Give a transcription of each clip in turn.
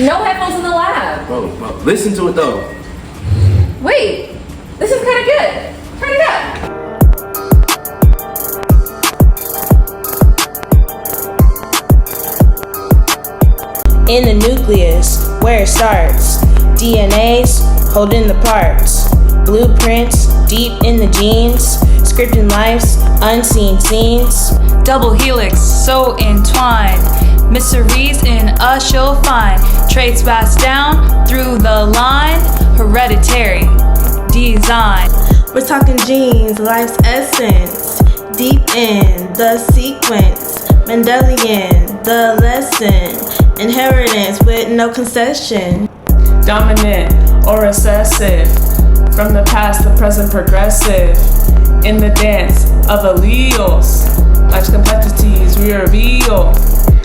No headphones in the lab. Bro, listen to it though. Wait, this is kind of good. Turn it up. In the nucleus, where it starts, DNA's holding the parts, blueprints deep in the genes, scripting life's unseen scenes. Double helix, so entwined, mysteries in us you'll find, traits passed down through the line, hereditary design. We're talking genes, life's essence, deep in the sequence, Mendelian, the lesson, inheritance with no concession. Dominant or recessive, from the past, the present, progressive, in the dance of alleles, life's complexities we reveal.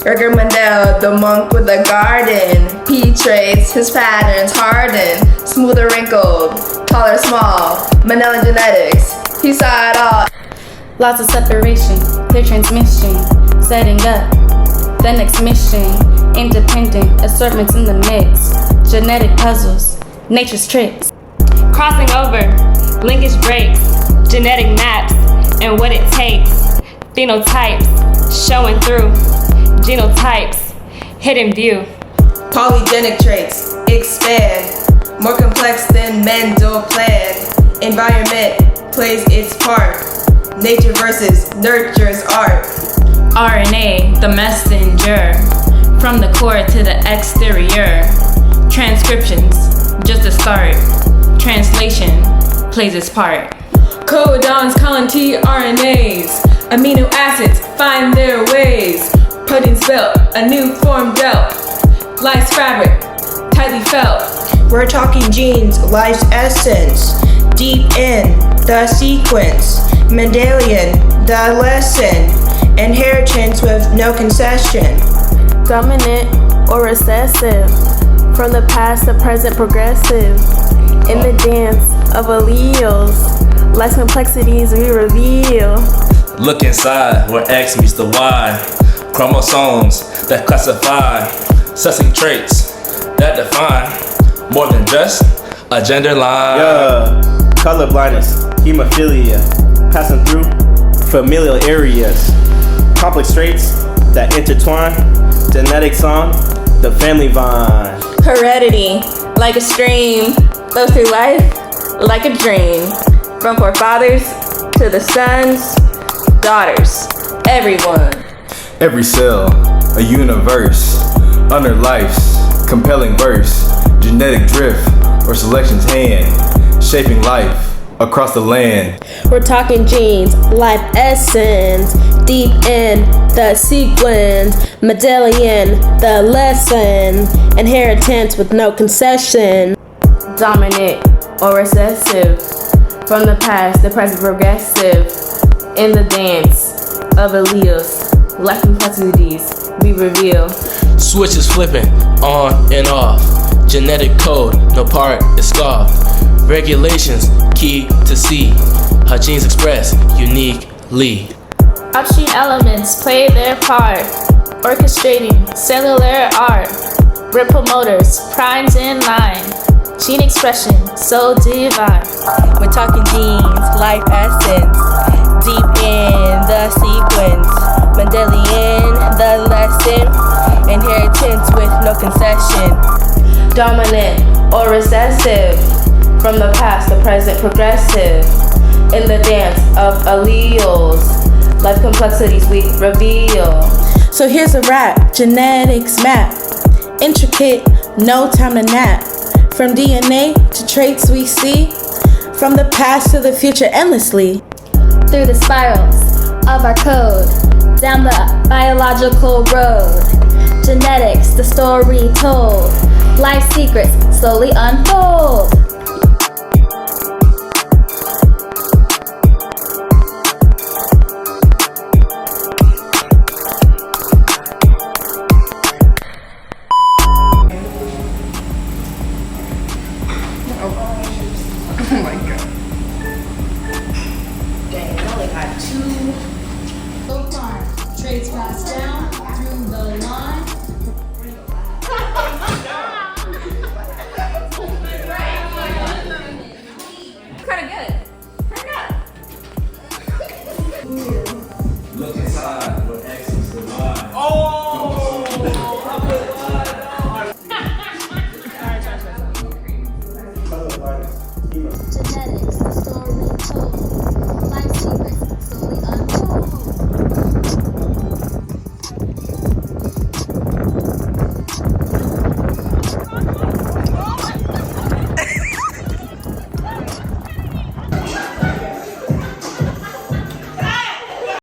Edgar Mandel, the monk with the garden, P traits, his patterns harden, smoother wrinkled, taller small, Mendelian genetics, he saw it all. Lots of separation, clear transmission, setting up the next mission. Independent assortments in the mix, genetic puzzles, nature's tricks. Crossing over, linkage breaks, genetic maps, and what it takes. Phenotypes, showing through, genotypes, hidden view. Polygenic traits, expand, more complex than Mendel planned. Environment plays its part, nature versus nurture's art. RNA, the messenger, from the core to the exterior. Transcriptions, just a start. Translation plays its part. Codons calling tRNAs, amino acids find their ways. Protein spelt, a new form dealt. Life's fabric, tightly felt. We're talking genes, life's essence, deep in the sequence, Mendelian, the lesson, inheritance with no concession. Dominant or recessive, from the past, the present, progressive, in the dance of alleles, life's complexities we reveal. Look inside where X meets the Y. Chromosomes that classify, sussing traits that define more than just a gender line. Yeah, color blindness, hemophilia, passing through familial areas, complex traits that intertwine, genetics on the family vine. Heredity, like a stream, flows through life like a dream. From forefathers to the sons, daughters, everyone. Every cell, a universe, under life's compelling verse, genetic drift or selection's hand, shaping life across the land. We're talking genes, life essence, deep in the sequence, Mendelian, the lesson, inheritance with no concession. Dominant or recessive, from the past, the present, progressive, in the dance of alleles, life complexities we reveal. Switches flipping on and off. Genetic code, no part is scoffed. Regulations, key to see how genes express uniquely. Upstream elements play their part, orchestrating cellular art. Ripple motors, primes in line, gene expression so divine. We're talking genes, life essence, deep in the sequence, Mendelian, the lesson, inheritance with no concession. Dominant or recessive, from the past, the present, progressive, in the dance of alleles, life complexities we reveal. So here's a rap, genetics map, intricate, no time to nap. From DNA to traits we see, from the past to the future endlessly. Through the spirals of our code, down the biological road. Genetics, the story told. Life secrets slowly unfold. Oh my god. Dang, I only got 2 so far. Step